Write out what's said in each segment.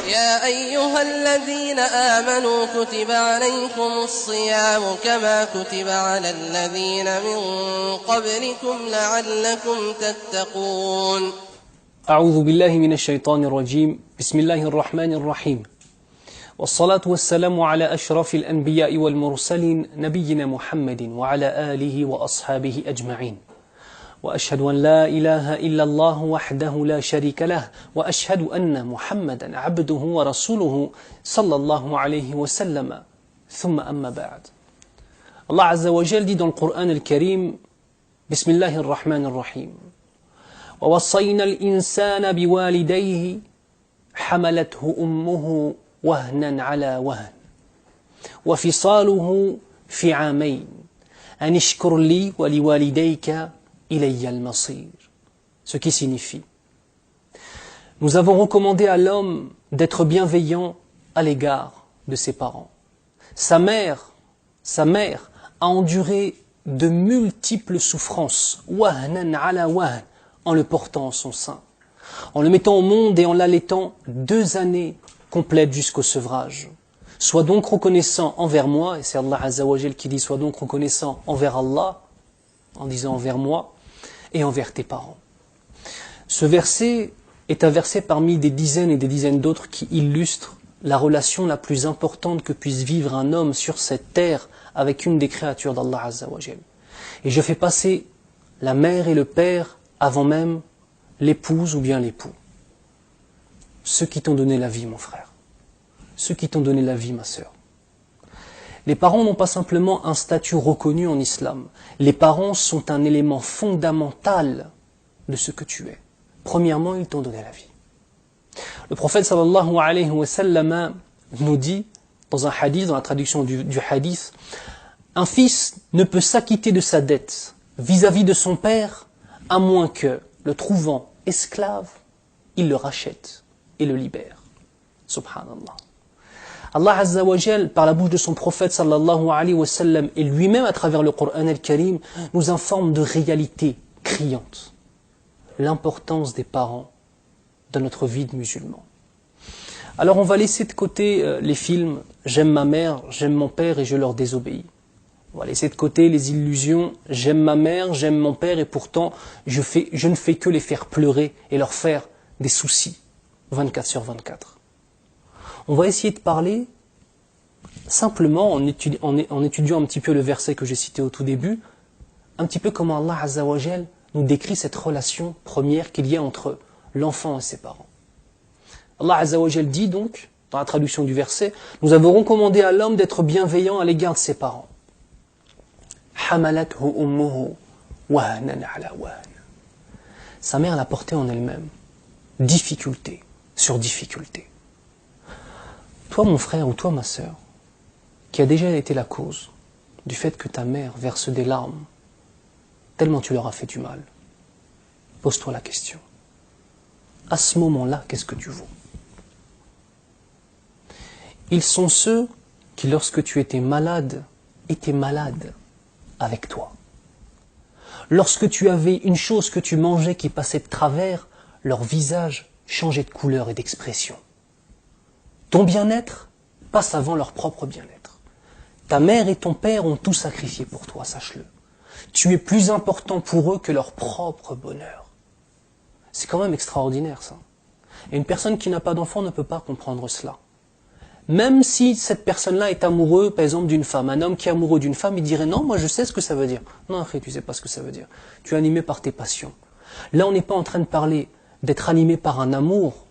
يا أيها الذين آمنوا كتب عليكم الصيام كما كتب على الذين من قبلكم لعلكم تتقون. أعوذ بالله من الشيطان الرجيم. بسم الله الرحمن الرحيم. والصلاة والسلام على أشرف الأنبياء والمرسلين نبينا محمد وعلى آله وأصحابه أجمعين. وأشهد أن لا إله إلا الله وحده لا شريك له وأشهد أن محمدا عبده ورسوله صلى الله عليه وسلم ثم أما بعد. Allah Azza wa Jal dit dans le Coran al-Karim, Bismillahir Rahmanir Rahim, ووصينا الإنسان بوالديه حملته أمه وهنا على وهن وفصاله في عامين أن اشكر لي ولوالديك إلي المصير. Ce qui signifie, nous avons recommandé à l'homme d'être bienveillant à l'égard de ses parents. Sa mère a enduré de multiples souffrances, wahnan ala wahn, en le portant en son sein, en le mettant au monde et en l'allaitant 2 années complètes jusqu'au sevrage. Sois donc reconnaissant envers moi, et c'est Allah Azza wa Jal qui dit sois donc reconnaissant envers Allah, en disant envers moi, et envers tes parents. Ce verset est un verset parmi des dizaines et des dizaines d'autres qui illustrent la relation la plus importante que puisse vivre un homme sur cette terre avec une des créatures d'Allah Azza wa Jal. Et je fais passer la mère et le père avant même l'épouse ou bien l'époux. Ceux qui t'ont donné la vie, mon frère. Ceux qui t'ont donné la vie, ma sœur. Les parents n'ont pas simplement un statut reconnu en islam. Les parents sont un élément fondamental de ce que tu es. Premièrement, ils t'ont donné la vie. Le prophète sallallahu alayhi wa sallam nous dit, dans un hadith, dans la traduction du hadith, un fils ne peut s'acquitter de sa dette vis-à-vis de son père, à moins que, le trouvant esclave, il le rachète et le libère. Subhanallah. Allah Azza wa Jal, par la bouche de son prophète sallallahu alayhi wa sallam, et lui-même à travers le Coran al-Karim, nous informe de réalités criantes. L'importance des parents dans notre vie de musulman. Alors on va laisser de côté les films « J'aime ma mère, j'aime mon père et je leur désobéis ». On va laisser de côté les illusions « J'aime ma mère, j'aime mon père et pourtant je ne fais que les faire pleurer et leur faire des soucis 24/24 ». On va essayer de parler simplement en étudiant un petit peu le verset que j'ai cité au tout début, un petit peu comment Allah Azza wa Jal nous décrit cette relation première qu'il y a entre l'enfant et ses parents. Allah Azza wa Jal dit donc, dans la traduction du verset, nous avons recommandé à l'homme d'être bienveillant à l'égard de ses parents. Hamalathu ummuhu wahnan ala wahn. Sa mère l'a porté en elle-même, difficulté sur difficulté. Toi, mon frère, ou toi, ma sœur, qui a déjà été la cause du fait que ta mère verse des larmes, tellement tu leur as fait du mal, pose-toi la question. À ce moment-là, qu'est-ce que tu vaux? Ils sont ceux qui, lorsque tu étais malade avec toi. Lorsque tu avais une chose que tu mangeais qui passait de travers, leur visage changeait de couleur et d'expression. Ton bien-être passe avant leur propre bien-être. Ta mère et ton père ont tout sacrifié pour toi, sache-le. Tu es plus important pour eux que leur propre bonheur. C'est quand même extraordinaire, ça. Et une personne qui n'a pas d'enfant ne peut pas comprendre cela. Même si cette personne-là est amoureuse, par exemple, d'une femme, un homme qui est amoureux d'une femme, il dirait « Non, moi je sais ce que ça veut dire. » Non, après, tu sais pas ce que ça veut dire. Tu es animé par tes passions. Là, on n'est pas en train de parler d'être animé par un amour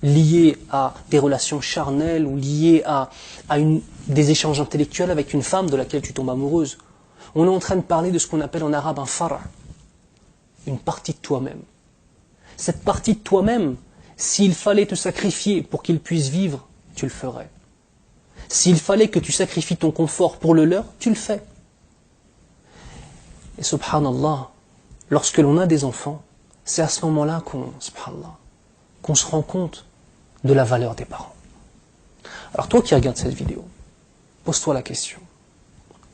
lié à des relations charnelles ou lié à des échanges intellectuels avec une femme de laquelle tu tombes amoureuse. On est en train de parler de ce qu'on appelle en arabe un fara', une partie de toi-même. Cette partie de toi-même, s'il fallait te sacrifier pour qu'il puisse vivre, tu le ferais. S'il fallait que tu sacrifies ton confort pour le leur, tu le fais. Et subhanallah, lorsque l'on a des enfants, c'est à ce moment-là qu'on se rend compte de la valeur des parents. Alors toi qui regardes cette vidéo, pose-toi la question.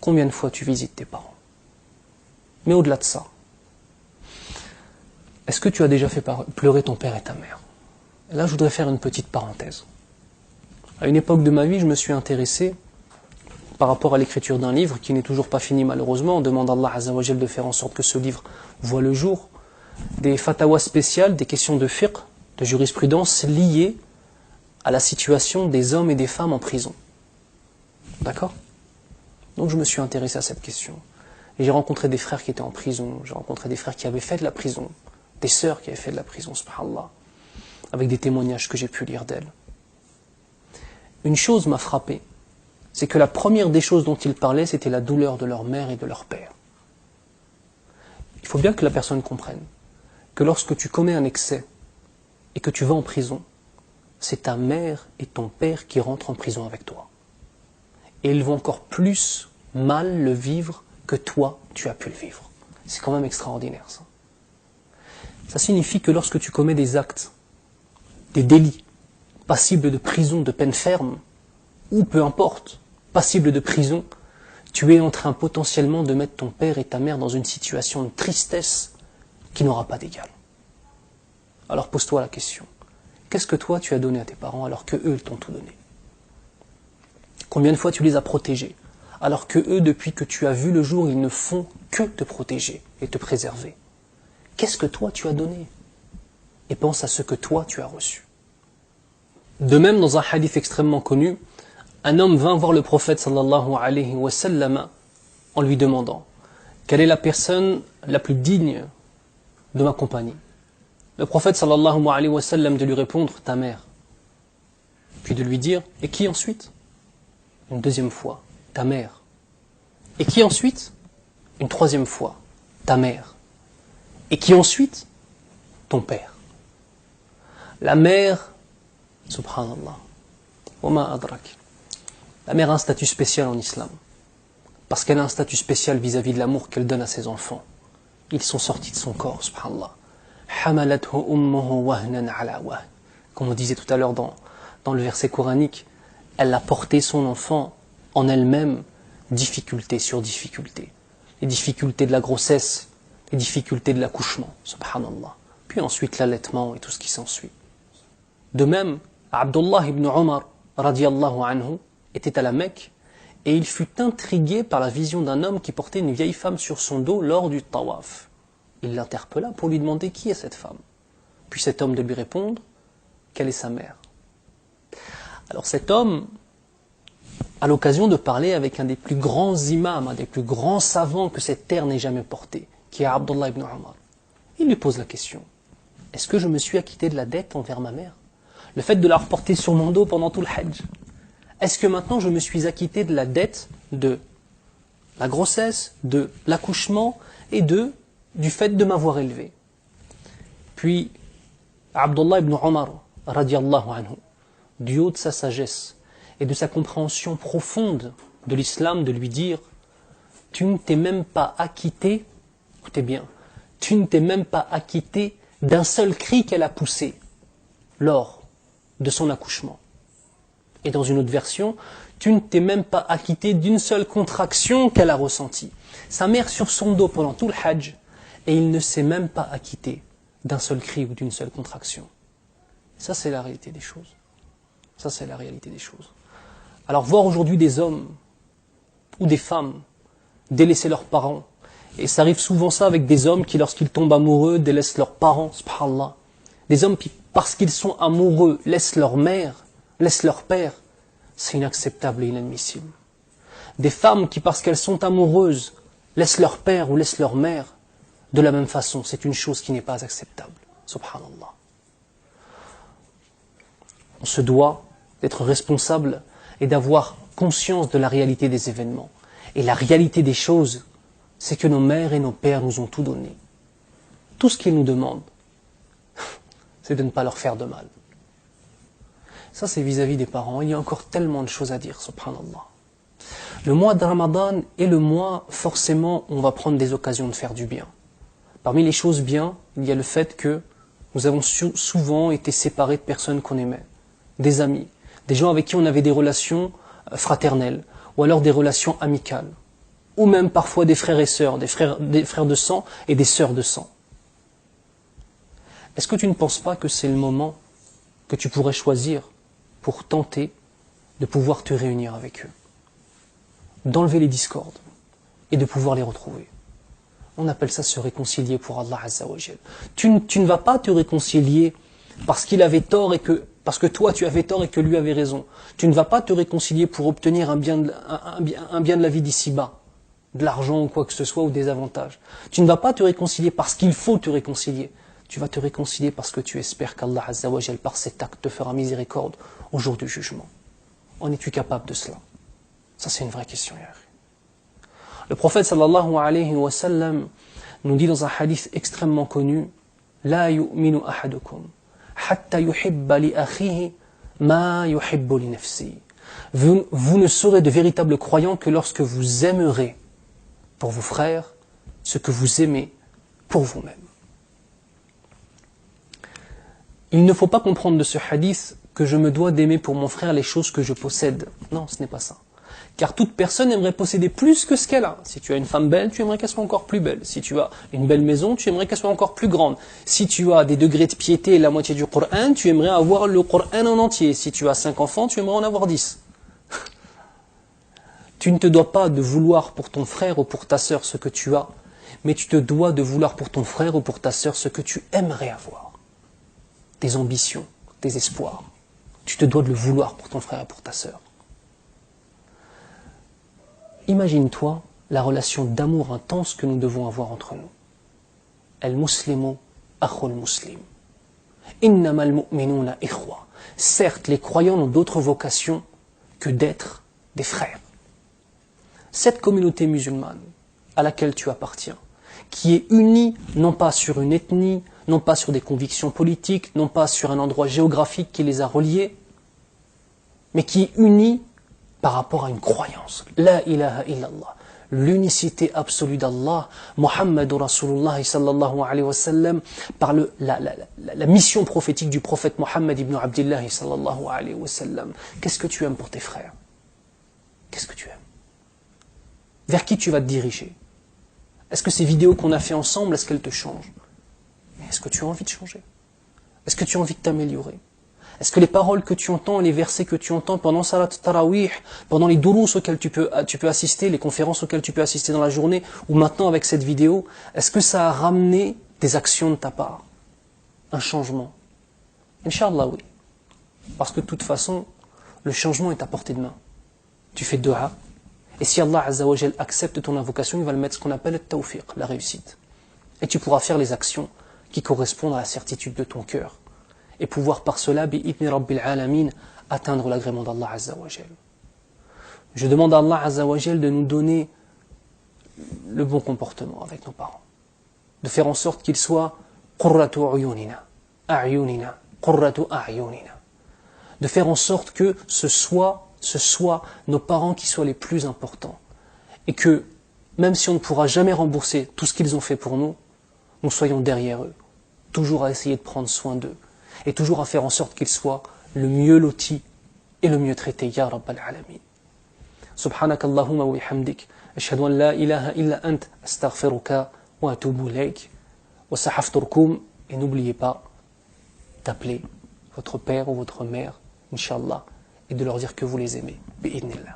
Combien de fois tu visites tes parents? Mais au-delà de ça, est-ce que tu as déjà fait pleurer ton père et ta mère? Et là, je voudrais faire une petite parenthèse. À une époque de ma vie, je me suis intéressé par rapport à l'écriture d'un livre qui n'est toujours pas fini malheureusement. On demande à Allah Azza wa Jal de faire en sorte que ce livre voit le jour. Des fatawas spéciales, des questions de fiqh, de jurisprudence liées à la situation des hommes et des femmes en prison. D'accord ? Donc je me suis intéressé à cette question. Et j'ai rencontré des frères qui étaient en prison, j'ai rencontré des frères qui avaient fait de la prison, des sœurs qui avaient fait de la prison, subhanallah, avec des témoignages que j'ai pu lire d'elles. Une chose m'a frappé, c'est que la première des choses dont ils parlaient, c'était la douleur de leur mère et de leur père. Il faut bien que la personne comprenne que lorsque tu commets un excès et que tu vas en prison, c'est ta mère et ton père qui rentrent en prison avec toi. Et ils vont encore plus mal le vivre que toi, tu as pu le vivre. C'est quand même extraordinaire, ça. Ça signifie que lorsque tu commets des actes, des délits, passibles de prison, de peine ferme, ou peu importe, passibles de prison, tu es en train potentiellement de mettre ton père et ta mère dans une situation de tristesse qui n'aura pas d'égal. Alors pose-toi la question, qu'est-ce que toi tu as donné à tes parents alors que eux ils t'ont tout donné? Combien de fois tu les as protégés alors que eux, depuis que tu as vu le jour, ils ne font que te protéger et te préserver? Qu'est-ce que toi tu as donné? Et pense à ce que toi tu as reçu. De même, dans un hadith extrêmement connu, un homme vint voir le prophète sallallahu alayhi wa sallam en lui demandant quelle est la personne la plus digne de ma compagnie. Le prophète sallallahu alayhi wa sallam de lui répondre ta mère. Puis de lui dire et qui ensuite? Une deuxième fois, ta mère. Et qui ensuite? Une troisième fois, ta mère. Et qui ensuite? Ton père. La mère, subhanallah, Wama adrak. La mère a un statut spécial en islam. Parce qu'elle a un statut spécial vis-à-vis de l'amour qu'elle donne à ses enfants. Ils sont sortis de son corps, subhanallah. Hamalathu ummuhu wahnan ala wahn. Comme on disait tout à l'heure dans le verset coranique, elle a porté son enfant en elle-même, difficulté sur difficulté. Les difficultés de la grossesse, les difficultés de l'accouchement, subhanallah. Puis ensuite l'allaitement et tout ce qui s'ensuit. De même, Abdullah ibn Omar, radiyallahu anhu, était à la Mecque et il fut intrigué par la vision d'un homme qui portait une vieille femme sur son dos lors du tawaf. Il l'interpella pour lui demander qui est cette femme. Puis cet homme de lui répondre quelle est sa mère. Alors cet homme a l'occasion de parler avec un des plus grands imams, un des plus grands savants que cette terre n'ait jamais porté, qui est Abdullah ibn Omar. Il lui pose la question, est-ce que je me suis acquitté de la dette envers ma mère? Le fait de la reporter sur mon dos pendant tout le Hajj. Est-ce que maintenant je me suis acquitté de la dette de la grossesse, de l'accouchement et du fait de m'avoir élevé? Puis Abdullah ibn Omar, radiyallahu anhu, du haut de sa sagesse et de sa compréhension profonde de l'islam, de lui dire tu ne t'es même pas acquitté, écoutez bien, tu ne t'es même pas acquitté d'un seul cri qu'elle a poussé lors de son accouchement. Et dans une autre version, tu ne t'es même pas acquitté d'une seule contraction qu'elle a ressentie. Sa mère sur son dos pendant tout le Hajj, et il ne s'est même pas acquitté d'un seul cri ou d'une seule contraction. Ça, c'est la réalité des choses. Ça, c'est la réalité des choses. Alors, voir aujourd'hui des hommes ou des femmes délaisser leurs parents, et ça arrive souvent ça avec des hommes qui, lorsqu'ils tombent amoureux, délaissent leurs parents, subhanallah. Des hommes qui, parce qu'ils sont amoureux, laissent leur mère, laissent leur père, c'est inacceptable et inadmissible. Des femmes qui, parce qu'elles sont amoureuses, laissent leur père ou laissent leur mère, de la même façon, c'est une chose qui n'est pas acceptable. Subhanallah. On se doit d'être responsable et d'avoir conscience de la réalité des événements. Et la réalité des choses, c'est que nos mères et nos pères nous ont tout donné. Tout ce qu'ils nous demandent, c'est de ne pas leur faire de mal. Ça, c'est vis-à-vis des parents. Il y a encore tellement de choses à dire, subhanallah. Le mois de Ramadan est le mois, forcément, où on va prendre des occasions de faire du bien. Parmi les choses bien, il y a le fait que nous avons souvent été séparés de personnes qu'on aimait, des amis, des gens avec qui on avait des relations fraternelles, ou alors des relations amicales, ou même parfois des frères et sœurs, des frères de sang et des sœurs de sang. Est-ce que tu ne penses pas que c'est le moment que tu pourrais choisir pour tenter de pouvoir te réunir avec eux, d'enlever les discordes et de pouvoir les retrouver. On appelle ça se réconcilier pour Allah Azza wa Jal. Tu ne vas pas te réconcilier parce qu'il avait tort et parce que toi tu avais tort et que lui avait raison. Tu ne vas pas te réconcilier pour obtenir un bien de la vie d'ici-bas, de l'argent ou quoi que ce soit ou des avantages. Tu ne vas pas te réconcilier parce qu'il faut te réconcilier. Tu vas te réconcilier parce que tu espères qu'Allah Azza wa Jal par cet acte te fera miséricorde au jour du jugement. En es-tu capable de cela? Ça c'est une vraie question. Le prophète sallallahu alayhi wa sallam nous dit dans un hadith extrêmement connu: La yu'minu ahadukum hatta yuhibba li akhihi ma yuhibbu li nafsi. Vous ne serez de véritables croyants que lorsque vous aimerez pour vos frères ce que vous aimez pour vous-même. Il ne faut pas comprendre de ce hadith que je me dois d'aimer pour mon frère les choses que je possède. Non, ce n'est pas ça. Car toute personne aimerait posséder plus que ce qu'elle a. Si tu as une femme belle, tu aimerais qu'elle soit encore plus belle. Si tu as une belle maison, tu aimerais qu'elle soit encore plus grande. Si tu as des degrés de piété et la moitié du Coran, tu aimerais avoir le Coran en entier. Si tu as 5 enfants, tu aimerais en avoir 10. Tu ne te dois pas de vouloir pour ton frère ou pour ta sœur ce que tu as, mais tu te dois de vouloir pour ton frère ou pour ta sœur ce que tu aimerais avoir. Tes ambitions, tes espoirs. Tu te dois de le vouloir pour ton frère et pour ta sœur. Imagine-toi la relation d'amour intense que nous devons avoir entre nous. Al-muslimu akhul muslim. Innamal mu'minuna ikhwa. Certes, les croyants n'ont d'autre vocation que d'être des frères. Cette communauté musulmane à laquelle tu appartiens, qui est unie non pas sur une ethnie, non pas sur des convictions politiques, non pas sur un endroit géographique qui les a reliés, mais qui est unie par rapport à une croyance. La ilaha illallah. L'unicité absolue d'Allah, Muhammadur Rasulullah sallallahu alayhi wa sallam, par la mission prophétique du prophète Muhammad ibn Abdillah sallallahu alayhi wa sallam. Qu'est-ce que tu aimes pour tes frères? Qu'est-ce que tu aimes? Vers qui tu vas te diriger? Est-ce que ces vidéos qu'on a fait ensemble, est-ce qu'elles te changent? Mais est-ce que tu as envie de changer? Est-ce que tu as envie de t'améliorer? Est-ce que les paroles que tu entends, les versets que tu entends pendant Salat Tarawih, pendant les durous auxquels tu peux assister, les conférences auxquelles tu peux assister dans la journée, ou maintenant avec cette vidéo, est-ce que ça a ramené des actions de ta part? Un changement? Inch'Allah, oui. Parce que de toute façon, le changement est à portée de main. Tu fais dua, et si Allah Azza wa Jal accepte ton invocation, il va le mettre ce qu'on appelle le tawfiq, la réussite. Et tu pourras faire les actions qui correspondent à la certitude de ton cœur. Et pouvoir par cela, bi'idni rabbil alamin, atteindre l'agrément d'Allah Azza wa Jal. Je demande à Allah Azza wa Jal de nous donner le bon comportement avec nos parents. De faire en sorte qu'ils soient qurratu a'yunina, qurratu a'yunina. De faire en sorte que ce soit nos parents qui soient les plus importants. Et que, même si on ne pourra jamais rembourser tout ce qu'ils ont fait pour nous, nous soyons derrière eux, toujours à essayer de prendre soin d'eux, et toujours à faire en sorte qu'ils soient le mieux lotis et le mieux traités. Ya Rabbal Alamin. Subhanak Allahumma wa bihamdik. Ashhadu an la ilaha illa ant. Astaghfiruka wa atubu ilayk. Wa sahafturkum. Et n'oubliez pas d'appeler votre père ou votre mère, Inch'Allah, et de leur dire que vous les aimez. Bi'idnillah.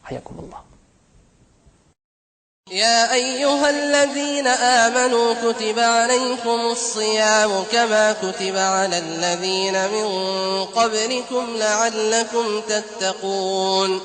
Hayakum Allah. يا أيها الذين آمنوا كتب عليكم الصيام كما كتب على الذين من قبلكم لعلكم تتقون